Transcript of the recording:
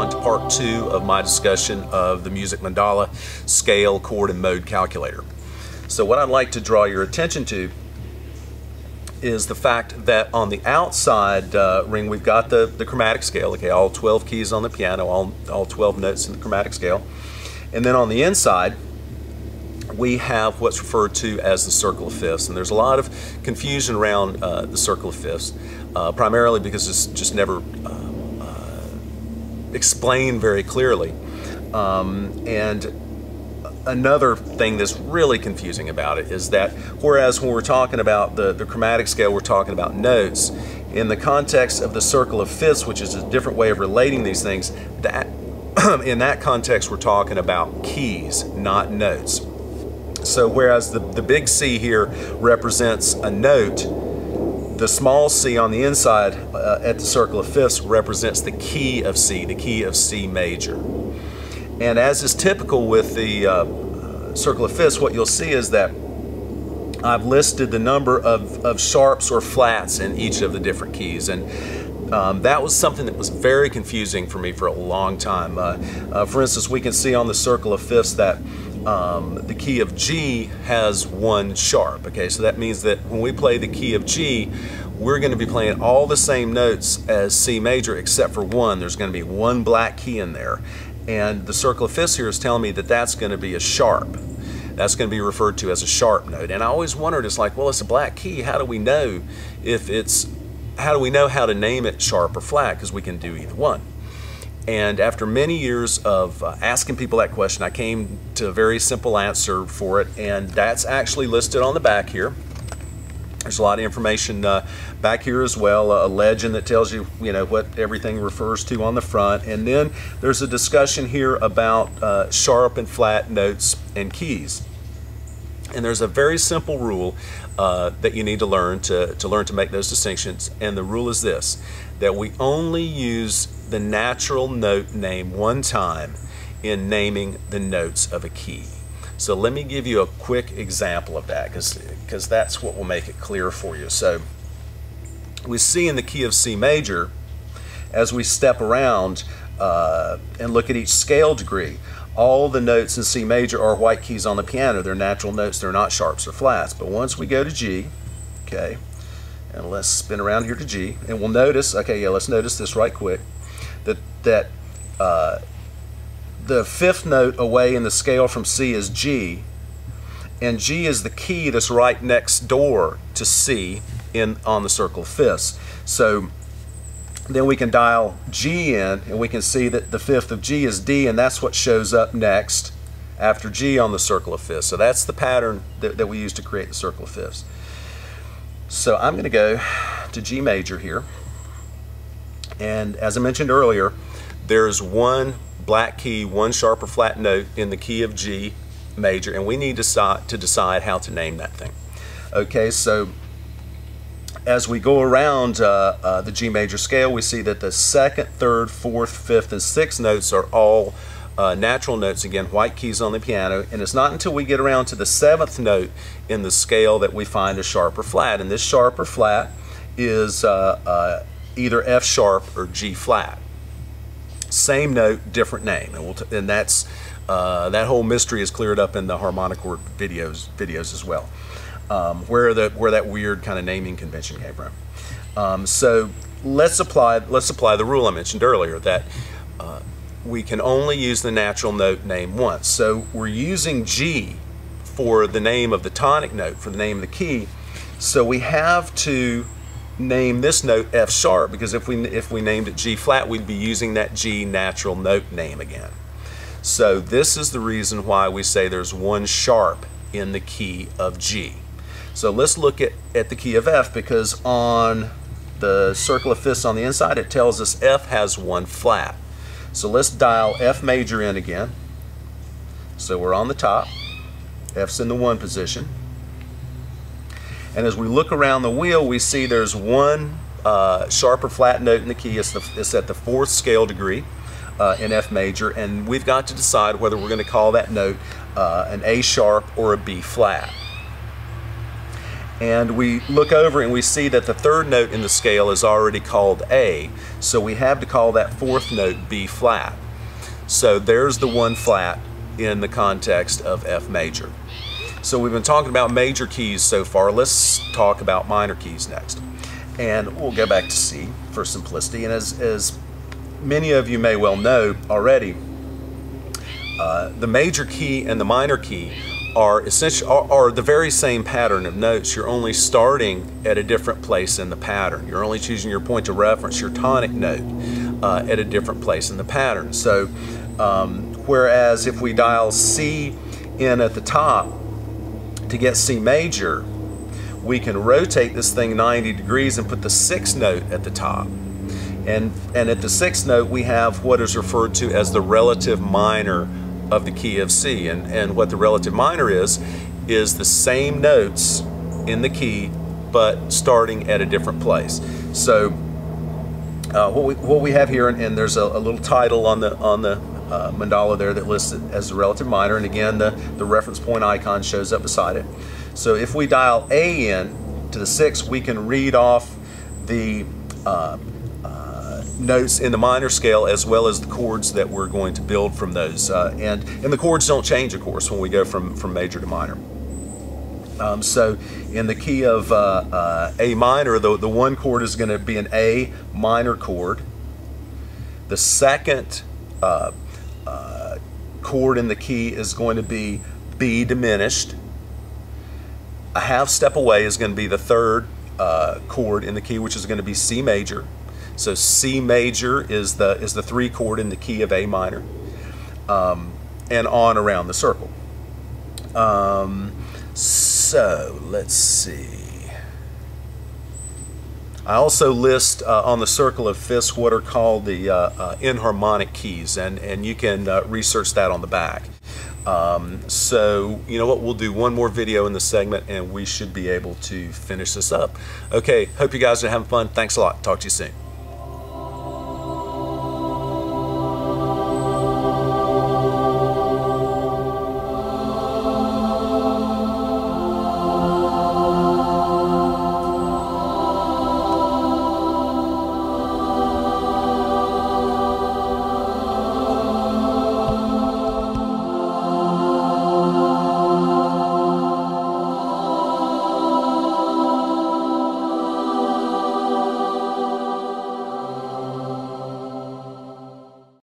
on to part 2 of my discussion of the Music Mandala scale, chord, and mode calculator. So what I'd like to draw your attention to is the fact that on the outside ring we've got the chromatic scale, okay, all 12 keys on the piano, all 12 notes in the chromatic scale. And then on the inside we have what's referred to as the circle of fifths, and there's a lot of confusion around the circle of fifths, primarily because it's just never explained very clearly. And another thing that's really confusing about it is that whereas when we're talking about the chromatic scale, we're talking about notes, in the context of the circle of fifths, which is a different way of relating these things, that in that context we're talking about keys, not notes. So whereas the big C here represents a note, the small c on the inside at the circle of fifths represents the key of C, the key of C major. And as is typical with the circle of fifths, what you'll see is that I've listed the number of sharps or flats in each of the different keys, and that was something that was very confusing for me for a long time. For instance, we can see on the circle of fifths that the key of G has 1 sharp. Okay, so that means that when we play the key of G, we're going to be playing all the same notes as C major except for one. There's going to be 1 black key in there. And the circle of fifths here is telling me that that's going to be a sharp. That's going to be referred to as a sharp note. And I always wondered, it's like, well, it's a black key. How do we know if it's, how do we know how to name it sharp or flat? Because we can do either one. And after many years of asking people that question, I came to a very simple answer for it, and that's actually listed on the back here. There's a lot of information back here as well, a legend that tells you, what everything refers to on the front. And then there's a discussion here about sharp and flat notes and keys. And there's a very simple rule that you need to learn to make those distinctions. And the rule is this, that we only use the natural note name one time in naming the notes of a key. So let me give you a quick example of that, because that's what will make it clear for you. So we see in the key of C major, as we step around and look at each scale degree, all the notes in C major are white keys on the piano. They're natural notes, they're not sharps or flats. But once we go to G, okay, and let's spin around here to G, and we'll notice, okay, yeah, let's notice this right quick, that the 5th note away in the scale from C is G, and G is the key that's right next door to C on the circle of fifths. So then we can dial G in, and we can see that the 5th of G is D, and that's what shows up next after G on the circle of fifths. So that's the pattern that we use to create the circle of fifths. So I'm going to go to G major here, and as I mentioned earlier, there's 1 black key, 1 sharp or flat note in the key of G major, and we need to decide how to name that thing. Okay, so as we go around the G major scale, we see that the 2nd, 3rd, 4th, 5th, and 6th notes are all natural notes, again, white keys on the piano, and it's not until we get around to the 7th note in the scale that we find a sharp or flat, and this sharp or flat is either F sharp or G flat. Same note, different name, and that's that whole mystery is cleared up in the harmonic chord videos as well, where that weird kind of naming convention came from. So let's apply the rule I mentioned earlier, that we can only use the natural note name once. So we're using G for the name of the tonic note, for the name of the key. So we have to name this note F sharp, because if we named it G flat, we'd be using that G natural note name again. So this is the reason why we say there's 1 sharp in the key of G. So let's look at the key of F, because on the circle of fifths on the inside it tells us F has 1 flat. So let's dial F major in again. So we're on the top, F's in the 1 position. And as we look around the wheel, we see there's 1 sharp or flat note in the key. It's at the 4th scale degree in F major, and we've got to decide whether we're going to call that note an A sharp or a B flat. and we look over and we see that the third note in the scale is already called A, so we have to call that fourth note B flat. So there's the 1 flat in the context of F major. So we've been talking about major keys so far. Let's talk about minor keys next. And we'll go back to C for simplicity. And as many of you may well know already, the major key and the minor key are the very same pattern of notes. You're only starting at a different place in the pattern. You're only choosing your point of reference, your tonic note, at a different place in the pattern. So whereas if we dial C in at the top to get C major, we can rotate this thing 90 degrees and put the 6th note at the top. And at the 6th note we have what is referred to as the relative minor of the key of C. And what the relative minor is the same notes in the key but starting at a different place. So what we have here, and there's a little title on the mandala there that lists it as the relative minor, and again the reference point icon shows up beside it. So if we dial A in to the 6th, we can read off the notes in the minor scale as well as the chords that we're going to build from those. And the chords don't change, of course, when we go from major to minor. So in the key of A minor, the 1 chord is going to be an A minor chord. The 2nd chord in the key is going to be B diminished. A half step away is going to be the 3rd chord in the key, which is going to be C major. So C major is the 3 chord in the key of A minor, and on around the circle. So let's see. I also list on the circle of fifths what are called the enharmonic keys, and you can research that on the back. So you know what, we'll do one more video in this segment and we should be able to finish this up. Okay, hope you guys are having fun. Thanks a lot. Talk to you soon.